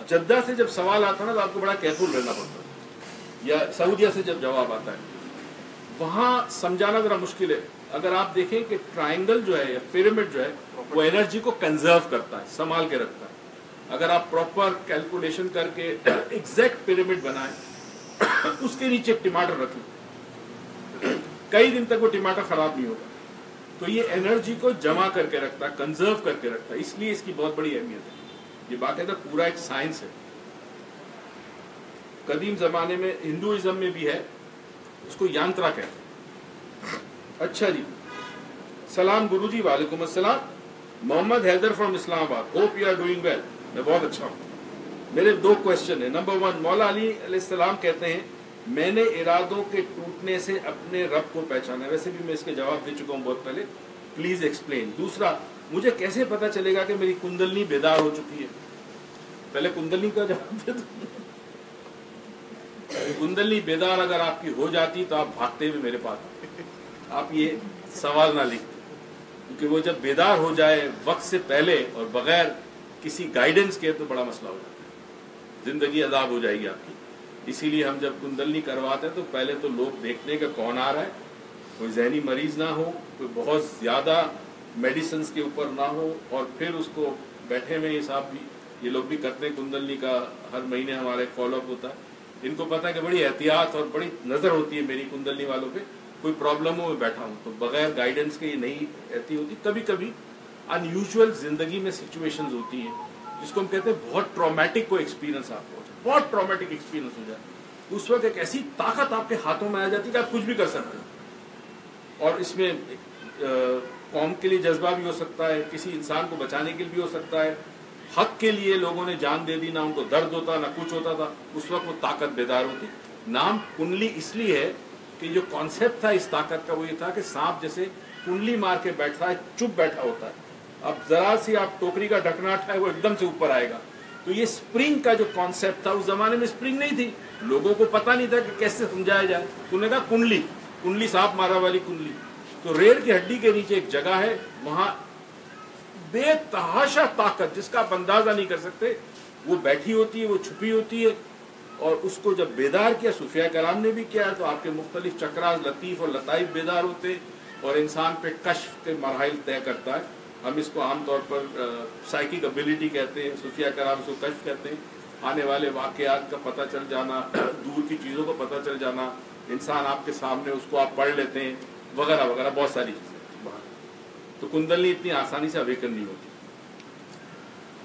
جدہ سے جب سوال آتا ہے نا تو آپ کو بڑا کیئرفل رہنا پڑتا ہے, یا سعودیہ سے جب جواب آتا ہے وہاں سمجھانا ذرا مشکل ہے. اگر آپ دیکھیں کہ ٹرائنگل جو ہے یا پیرامڈ جو ہے وہ انرجی کو کنزرو کرتا ہے, سنبھال کے رکھتا ہے. اگر آپ پراپر کیلکولیشن کر کے ایگزیکٹ پیرامڈ بنائیں, اس کے نیچے ایک ٹماٹر رکھیں, کئی دن تک وہ ٹماٹر خراب نہیں ہوگا. تو یہ انرجی کو جمع کر کے رکھتا ہے, کنزرو کر کے رکھتا ہے, اس لیے اس کی بہت بڑی اہمیت ہے. یہ باقاعدہ پورا ایک سائنس ہے. قدیم زمانے میں ہندوازم میں بھی ہے, اس کو یانترا کہتے ہیں. اچھا جی, سلام گرو جی. وعلیکم السلام. محمد Haider from Islamabad. Hope you are doing well. میں بہت اچھا ہوں. میرے 2 کوشچن ہیں. نمبر 1, مولا علی علیہ السلام کہتے ہیں میں نے ارادوں کے ٹوٹنے سے اپنے رب کو پہچانا. ویسے بھی میں اس کے جواب دے چکا ہوں بہت پہلے, پلیز ایکسپلین. دوسرا, مجھے کیسے پتا چلے گا کہ میری کنڈلنی بیدار ہو چکی ہے؟ پہلے کنڈلنی کا جواب دے دو. کنڈلنی بیدار اگر آپ کی ہو جاتی تو آپ بھاگتے ہوئے میرے پاس, آپ یہ سوال نہ لکھتے, کیونکہ وہ جب بیدار ہو جائے وقت سے پہلے اور بغیر کسی گائیڈنس کے تو بڑا مسئلہ ہو جاتا ہے, زندگی عذاب ہو جائے گی آپ کی. اسی لیے ہم جب کنڈلنی کرواتے ہیں تو پہلے تو لوگ دیکھتے ہیں کہ کون آ رہا ہے, کوئی ذہنی مریض نہ ہو, کوئی بہت زیادہ میڈیسنز کے اوپر نہ ہو, اور پھر اس کو بیٹھے میں. یہ صاحب بھی, یہ لوگ بھی کرتے ہیں کنڈلنی کا, ہر مہینے ہمارا ایک فالو اپ ہوتا ہے. ان کو پتا ہے کہ بڑی احتیاط اور بڑی نظر ہوتی ہے میری کنڈلنی والوں پہ, کوئی پرابلم ہو میں بیٹھا ہوں تو بغیر گائیڈنس کے یہ نہیں رہتی ہوتی. کبھی کبھی ان یوزول زندگی میں سچویشنز ہوتی ہیں جس کو ہم کہتے ہیں بہت ٹرامیٹک کوئی ایکسپیرینس آپ کو, بہت ٹرامیٹک ایکسپیرینس ہو جائے, اس وقت ایک ایسی طاقت آپ کے ہاتھوں میں آ جاتی ہے کہ آپ کچھ بھی کر سکتے ہیں. اور اس میں قوم کے لیے جذبہ بھی ہو سکتا ہے, کسی انسان کو بچانے کے لیے بھی ہو سکتا ہے, حق کے لیے لوگوں نے جان دے دی, نہ ان کو درد ہوتا نہ کچھ ہوتا تھا, اس وقت وہ طاقت بیدار ہوتی. نام کنڈلی اس لیے ہے کہ جو کانسیپٹ تھا اس طاقت کا وہ یہ تھا کہ سانپ جیسے کنڈلی مار کے بیٹھتا ہے, چپ بیٹھا ہوتا ہے, اب ذرا سی آپ ٹوکری کا ڈھکنا اٹھائے وہ ایک دم سے اوپر آئے گا. تو یہ اسپرنگ کا جو کانسیپٹ تھا, اس زمانے میں اسپرنگ نہیں تھی, لوگوں کو پتا نہیں تھا کہ کیسے سمجھایا جائے. تو نے کہا کنڈلی, کنڈلی سانپ مارا والی کنڈلی. تو ریڑھ کی ہڈی کے نیچے ایک جگہ ہے, وہاں بے تحاشا طاقت جس کا آپ اندازہ نہیں کر سکتے وہ بیٹھی ہوتی ہے, وہ چھپی ہوتی ہے. اور اس کو جب بیدار کیا صوفیاء کرام نے بھی کیا، تو آپ کے مختلف چکراز لطیف اور لطائف بیدار ہوتے اور انسان پہ کشف کے مراحل طے کرتا ہے. ہم اس کو عام طور پر سائیکک ابیلٹی کہتے ہیں، صوفیاء کرام اس کو کشف کہتے ہیں. آنے والے واقعات کا پتہ چل جانا، دور کی چیزوں کا پتہ چل جانا، انسان آپ کے سامنے اس کو آپ پڑھ لیتے ہیں وغیرہ وغیرہ، بہت ساری چیزیں باہر. تو کندلنی اتنی آسانی سے اویکن نہیں ہوتی.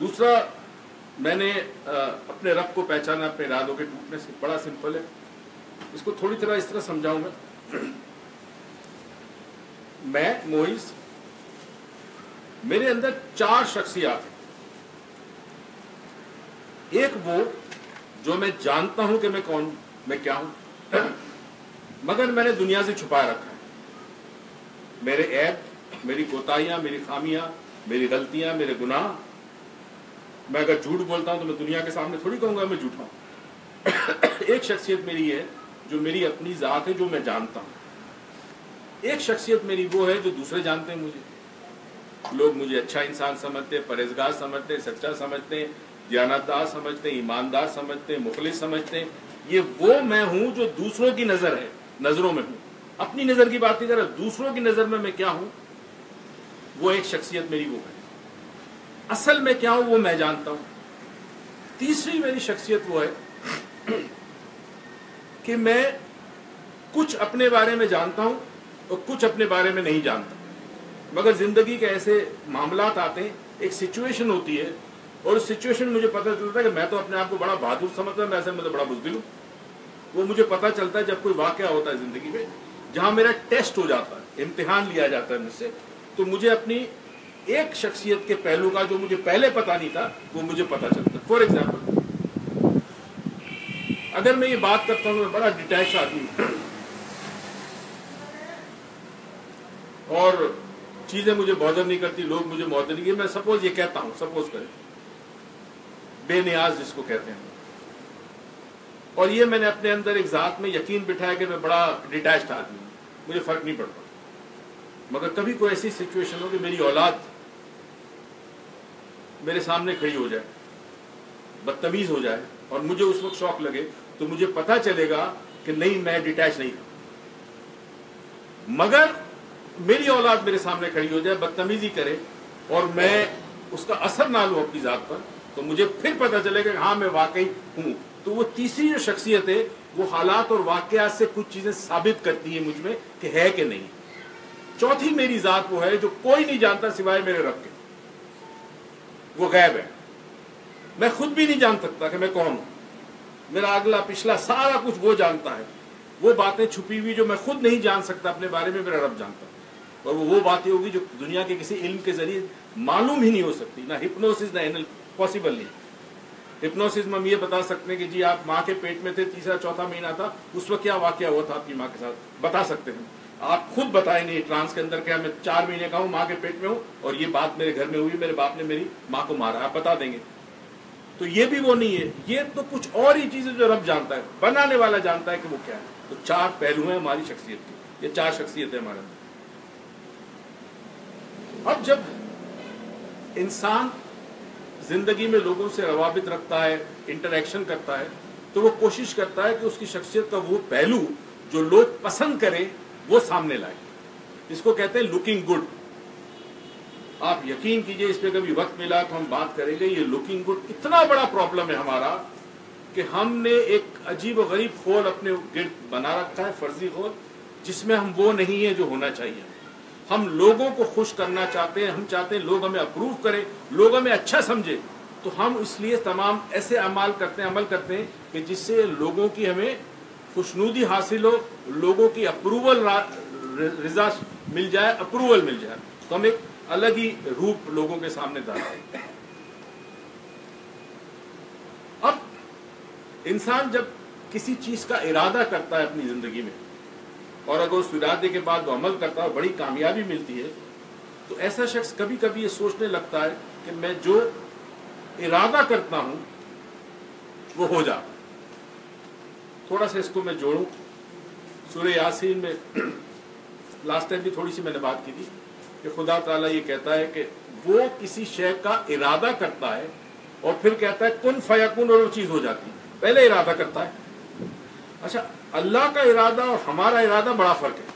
دوسرا، میں نے اپنے رب کو پہچانا اپنے ارادوں کے ٹوٹنے سے. بڑا سمپل ہے، اس کو تھوڑی طرح اس طرح سمجھاؤں میں موئز، میرے اندر 4 شخصیات ہیں. ایک وہ جو میں جانتا ہوں کہ میں کون، میں کیا ہوں، مگر میں نے دنیا سے چھپائے رکھا ہے. میرے عیب، میری کوتاہیاں، میری خامیاں، میری غلطیاں، میرے گناہ. میں اگر جھوٹ بولتا ہوں تو میں دنیا کے سامنے تھوڑی کہوں گا میں جھوٹا ہوں. ایک شخصیت میری ہے جو میری اپنی ذات ہے، جو میں جانتا ہوں. ایک شخصیت میری وہ ہے جو دوسرے جانتے ہیں مجھے. لوگ مجھے اچھا انسان سمجھتے ہیں، پرہیزگار سمجھتے ہیں، سچا سمجھتے ہیں، دیانتدار سمجھتے ہیں، ایماندار سمجھتے ہیں، مخلص سمجھتے ہیں. یہ وہ میں ہوں جو دوسروں کی نظر ہے، نظروں میں ہوں. اپنی نظر کی بات نہیں کر رہا، دوسروں کی نظر میں کیا ہوں. وہ ایک شخصیت میری وہ ہے. اصل میں کیا ہوں وہ میں جانتا ہوں. تیسری میری شخصیت وہ ہے کہ میں کچھ اپنے بارے میں جانتا ہوں اور کچھ اپنے بارے میں نہیں جانتا. مگر زندگی کے ایسے معاملات آتے ہیں، ایک سچویشن ہوتی ہے، اور اس سچویشن میں مجھے پتہ چلتا ہے کہ میں تو اپنے آپ کو بڑا بہادر سمجھتا ہوں، میں ایسے میں تو بڑا بزدل ہوں. وہ مجھے پتہ چلتا ہے جب کوئی واقعہ ہوتا ہے زندگی میں جہاں میرا ٹیسٹ ہو جاتا ہے، امتحان لیا جاتا ہے مجھ سے، تو مجھے اپنی ایک شخصیت کے پہلو کا جو مجھے پہلے پتہ نہیں تھا وہ مجھے پتہ چلتا ہے. فار ایگزامپل، اگر میں یہ بات کرتا ہوں میں بڑا ڈیٹیچ آدمی ہوں اور چیزیں مجھے بودر نہیں کرتی، لوگ مجھے بودر نہیں کرتے. میں سپوز یہ کہتا ہوں، سپوز کریں بے نیاز جس کو کہتے ہیں، اور یہ میں نے اپنے اندر ایک ذات میں یقین بٹھایا کہ میں بڑا ڈیٹیچڈ آدمی ہوں، مجھے فرق نہیں پڑتا. مگر کبھی کوئی ایسی سچویشن ہو کہ میری اولاد میرے سامنے کھڑی ہو جائے، بدتمیز ہو جائے، اور مجھے اس وقت شوق لگے، تو مجھے پتا چلے گا کہ نہیں، میں ڈیٹیچ نہیں تھا. مگر میری اولاد میرے سامنے کھڑی ہو جائے، بدتمیزی کرے، اور میں اس کا اثر نہ لوں اپنی ذات پر، تو مجھے پھر پتا چلے گا کہ ہاں میں واقعی ہوں. تو وہ تیسری جو شخصیت ہے وہ حالات اور واقعات سے کچھ چیزیں ثابت کرتی ہیں مجھ میں کہ ہے کہ نہیں. چوتھی میری ذات وہ ہے جو کوئی نہیں جانتا سوائے میرے رب کے. وہ غیب ہے، میں خود بھی نہیں جان سکتا کہ میں کون ہوں. میرا اگلا پچھلا سارا کچھ وہ جانتا ہے. وہ باتیں چھپی ہوئی جو میں خود نہیں جان سکتا اپنے بارے میں، میرا رب جانتا ہے. اور وہ باتیں ہوگی جو دنیا کے کسی علم کے ذریعے معلوم ہی نہیں ہو سکتی. نہ ہپنوسس نہ پاسبل نہیں. ہپنوسس میں ہم یہ بتا سکتے ہیں کہ جی آپ ماں کے پیٹ میں تھے، تیسرا چوتھا مہینہ تھا، اس وقت کیا واقعہ ہوا تھا آپ کی ماں کے ساتھ، بتا سکتے ہیں. آپ خود بتائیں گے ٹرانس کے اندر کہ میں 4 مہینے کا ہوں، ماں کے پیٹ میں ہوں، اور یہ بات میرے گھر میں ہوئی، میرے باپ نے میری ماں کو مارا، آپ بتا دیں گے. تو یہ بھی وہ نہیں ہے. یہ تو کچھ اور ہی چیزیں جو رب جانتا ہے، بنانے والا جانتا ہے کہ وہ کیا ہے. تو 4 پہلو ہیں ہماری شخصیت کے. یہ 4 شخصیتیں ہمارے اندر. اب جب انسان زندگی میں لوگوں سے روابط رکھتا ہے، انٹریکشن کرتا ہے، تو وہ کوشش کرتا ہے کہ اس کی شخصیت کا وہ پہلو جو لوگ پسند کریں وہ سامنے لائے. اس کو کہتے ہیں لکنگ گڈ. آپ یقین کیجئے اس پہ کبھی وقت ملا تو ہم بات کریں گے. یہ لکنگ گڈ اتنا بڑا پرابلم ہے ہمارا کہ ہم نے ایک عجیب و غریب خول اپنے گرد بنا رکھا ہے، فرضی خول، جس میں ہم وہ نہیں ہیں جو ہونا چاہیے. ہم لوگوں کو خوش کرنا چاہتے ہیں، ہم چاہتے ہیں لوگ ہمیں اپروو کریں، لوگ ہمیں اچھا سمجھیں. تو ہم اس لیے تمام ایسے عمل کرتے ہیں کہ جس سے لوگوں کی ہمیں خوشنودی حاصل ہو، لوگوں کی اپروول رضا مل جائے، اپروول مل جائے. تو ہم ایک الگ ہی روپ لوگوں کے سامنے ڈالتے ہیں. اب انسان جب کسی چیز کا ارادہ کرتا ہے اپنی زندگی میں، اور اگر اس ارادے کے بعد وہ عمل کرتا ہے اور بڑی کامیابی ملتی ہے، تو ایسا شخص کبھی کبھی یہ سوچنے لگتا ہے کہ میں جو ارادہ کرتا ہوں وہ ہو جاتا. تھوڑا سا اس کو میں جوڑوں. سورہ یاسین میں لاسٹ ٹائم بھی تھوڑی سی میں نے بات کی تھی کہ خدا تعالیٰ یہ کہتا ہے کہ وہ کسی شے کا ارادہ کرتا ہے اور پھر کہتا ہے کن فیکون، اور وہ چیز ہو جاتی ہے. پہلے ارادہ کرتا ہے. اچھا اللہ کا ارادہ اور ہمارا ارادہ بڑا فرق ہے،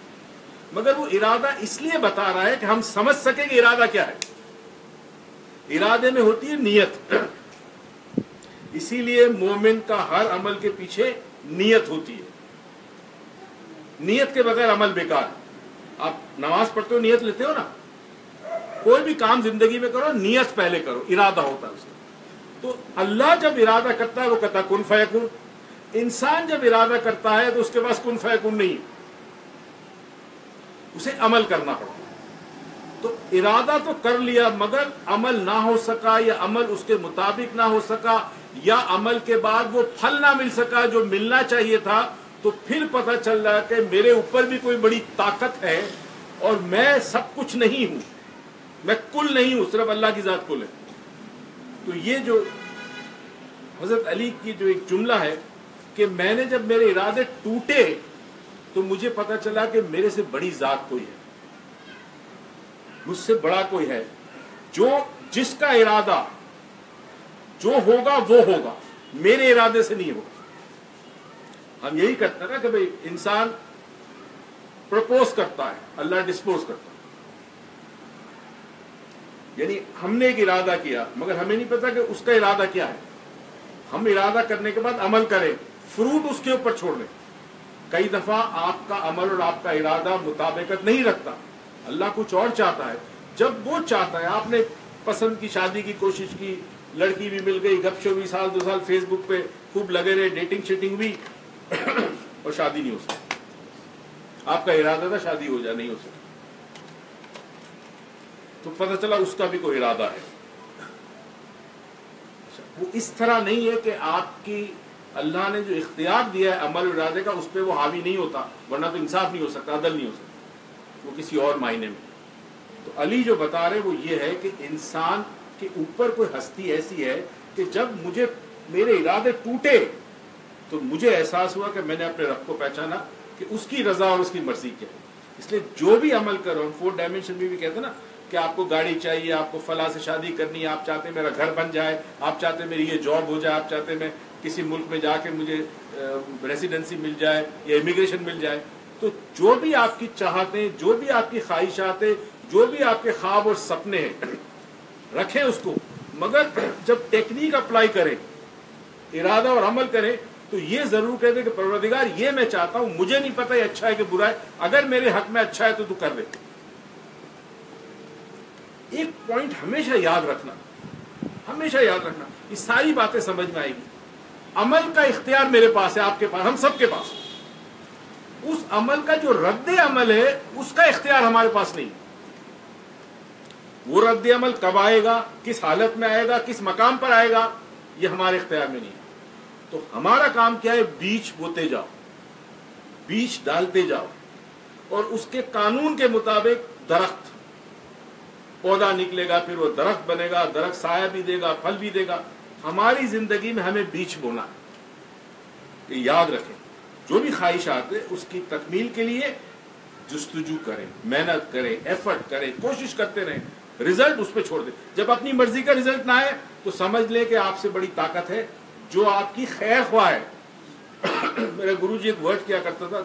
مگر وہ ارادہ اس لیے بتا رہا ہے کہ ہم سمجھ سکیں کہ ارادہ کیا ہے. ارادے میں ہوتی ہے نیت، اسی لیے مومن کا ہر عمل کے پیچھے نیت ہوتی ہے. نیت کے بغیر عمل بیکار ہے. آپ نماز پڑھتے ہو نیت لیتے ہو نا، کوئی بھی کام زندگی میں کرو نیت پہلے کرو، ارادہ ہوتا ہے اس کا. تو اللہ جب ارادہ کرتا ہے وہ کہتا ہے کن فیکون. انسان جب ارادہ کرتا ہے تو اس کے پاس کن فیکون نہیں، اسے عمل کرنا پڑتا ہے. تو ارادہ تو کر لیا مگر عمل نہ ہو سکا، یا عمل اس کے مطابق نہ ہو سکا، یا عمل کے بعد وہ پھل نہ مل سکا جو ملنا چاہیے تھا. تو پھر پتہ چل رہا کہ میرے اوپر بھی کوئی بڑی طاقت ہے اور میں سب کچھ نہیں ہوں، میں کل نہیں ہوں، صرف اللہ کی ذات کل ہے. تو یہ جو حضرت علی کی جو ایک جملہ ہے کہ میں نے جب میرے ارادے ٹوٹے تو مجھے پتہ چلا کہ میرے سے بڑی ذات کوئی ہے، مجھ سے بڑا کوئی ہے، جس کا ارادہ جو ہوگا وہ ہوگا، میرے ارادے سے نہیں ہوگا. ہم یہی کرتے ہیں نا کہ بھئی انسان پرپوز کرتا ہے، اللہ ڈسپوز کرتا ہے. یعنی ہم نے ایک ارادہ کیا مگر ہمیں نہیں پتا کہ اس کا ارادہ کیا ہے. ہم ارادہ کرنے کے بعد عمل کریں، فروٹ اس کے اوپر چھوڑ دیں. کئی دفعہ آپ کا عمل اور آپ کا ارادہ مطابقت نہیں رکھتا، اللہ کچھ اور چاہتا ہے. جب وہ چاہتا ہے، آپ نے پسند کی شادی کی کوشش کی، لڑکی بھی مل گئی، گپ شپ بھی سال 2 سال فیس بک پہ خوب لگے رہے، ڈیٹنگ شیٹنگ بھی اور شادی نہیں ہو سکتی. آپ کا ارادہ تھا شادی ہو جائے، نہیں ہو سکتی. تو پتہ چلا اس کا بھی کوئی ارادہ ہے. وہ اس طرح نہیں ہے کہ آپ کی اللہ نے جو اختیار دیا ہے عمل اور ارادے کا اس پہ وہ حاوی نہیں ہوتا، ورنہ تو انصاف نہیں ہو سکتا، عدل نہیں ہو سکتا، وہ کسی اور معنی میں. تو علی جو بتا رہے وہ یہ ہے کہ انسان کے اوپر کوئی ہستی ایسی ہے کہ جب میرے ارادے ٹوٹے تو مجھے احساس ہوا کہ میں نے اپنے رب کو پہچانا کہ اس کی رضا اور اس کی مرضی کیا ہے. اس لیے جو بھی عمل کرو، ہم 4 ڈائمینشن میں بھی کہتے ہیں نا کہ آپ کو گاڑی چاہیے، آپ کو فلاں سے شادی کرنی ہے، آپ چاہتے ہیں میرا گھر بن جائے، آپ چاہتے ہیں میری یہ جاب ہو جائے، آپ چاہتے ہیں میں کسی ملک میں جا کے مجھے ریسیڈنسی مل جائے یا امیگریشن مل جائے. تو جو بھی آپ کی چاہتیں، جو بھی آپ کی خواہشات ہیں، جو بھی آپ کے خواب اور سپنے ہیں، رکھیں اس کو. مگر جب ٹیکنیک اپلائی کریں، ارادہ اور عمل کریں، تو یہ ضرور کہہ دیں کہ پروردگار یہ میں چاہتا ہوں، مجھے نہیں پتا یہ اچھا ہے کہ برا ہے، اگر میرے حق میں اچھا ہے تو کر دے. ایک پوائنٹ ہمیشہ یاد رکھنا، ہمیشہ یاد رکھنا، یہ ساری باتیں سمجھ میں آئے گی. عمل کا اختیار میرے پاس ہے، آپ کے پاس، ہم سب کے پاس. اس عمل کا جو رد عمل ہے اس کا اختیار ہمارے پاس نہیں. وہ رد عمل کب آئے گا، کس حالت میں آئے گا، کس مقام پر آئے گا، یہ ہمارے اختیار میں نہیں ہے. تو ہمارا کام کیا ہے؟ بیج بوتے جاؤ، بیج ڈالتے جاؤ، اور اس کے قانون کے مطابق درخت پودا نکلے گا، پھر وہ درخت بنے گا، درخت سایہ بھی دے گا، پھل بھی دے گا. ہماری زندگی میں ہمیں بیج بونا ہے. یہ یاد رکھیں، جو بھی خواہشات ہے اس کی تکمیل کے لیے جستجو کریں، محنت کریں، ایفرٹ کریں، کوشش کرتے رہیں. رزلٹ اس پہ چھوڑ دیں. جب اپنی مرضی کا رزلٹ نہ آئے تو سمجھ لیں کہ آپ سے بڑی طاقت ہے جو آپ کی خیر خواہ ہے. میرے گرو جی ایک ورڈ کیا کرتا تھا،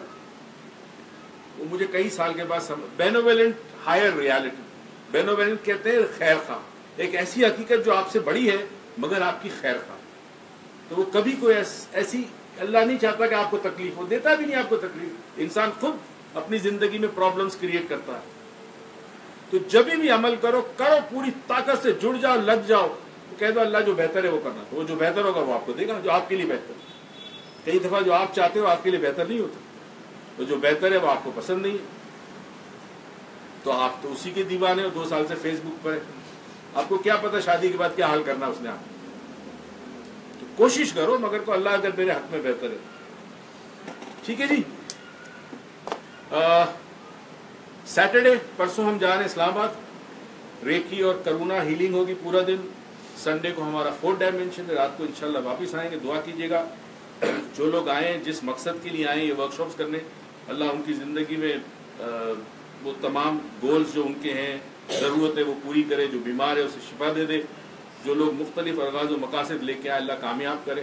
وہ مجھے کئی سال کے بعد بینوولنٹ ہائر ریالٹی. بینوولنٹ کہتے ہیں خیر خواہ، ایک ایسی حقیقت جو آپ سے بڑی ہے مگر آپ کی خیر خواہ. تو وہ کبھی کوئی ایسی، اللہ نہیں چاہتا کہ آپ کو تکلیف ہو، دیتا بھی نہیں آپ کو تکلیف. انسان خود اپنی زندگی میں پرابلمز کریٹ کرتا ہے. تو جب بھی عمل کرو پوری طاقت سے جڑ جاؤ، لگ جاؤ. تو کہہ دو اللہ جو بہتر ہے وہ کرنا، تو وہ جو بہتر ہوگا وہ آپ کو دے گا، جو آپ کے لیے بہتر ہے. کئی دفعہ جو آپ چاہتے ہو آپ کے لیے بہتر نہیں ہوتا، تو جو بہتر ہے وہ آپ کو پسند نہیں ہے. تو آپ تو اسی کے دیوانے ہو، 2 سال سے فیس بک پر ہے. آپ کو کیا پتا شادی کے بعد کیا حال کرنا اس نے آپ. تو کوشش کرو مگر کو اللہ اگر میرے حق میں بہتر ہے. ٹھیک ہے جی. سیٹرڈے پرسوں ہم جا رہے ہیں اسلام آباد، ریکی اور کرونا ہیلنگ ہوگی پورا دن. سنڈے کو ہمارا 4 ڈائمینشن ہے، رات کو انشاءاللہ واپس آئیں گے. دعا کیجیے گا جو لوگ آئے ہیں جس مقصد کے لیے آئے ہیں یہ ورکشاپس کرنے، اللہ ان کی زندگی میں وہ تمام گولز جو ان کے ہیں، ضرورت ہے وہ پوری کرے. جو بیمار ہے اسے شفا دے دے. جو لوگ مختلف الغاز و مقاصد لے کے آئے اللہ کامیاب کرے.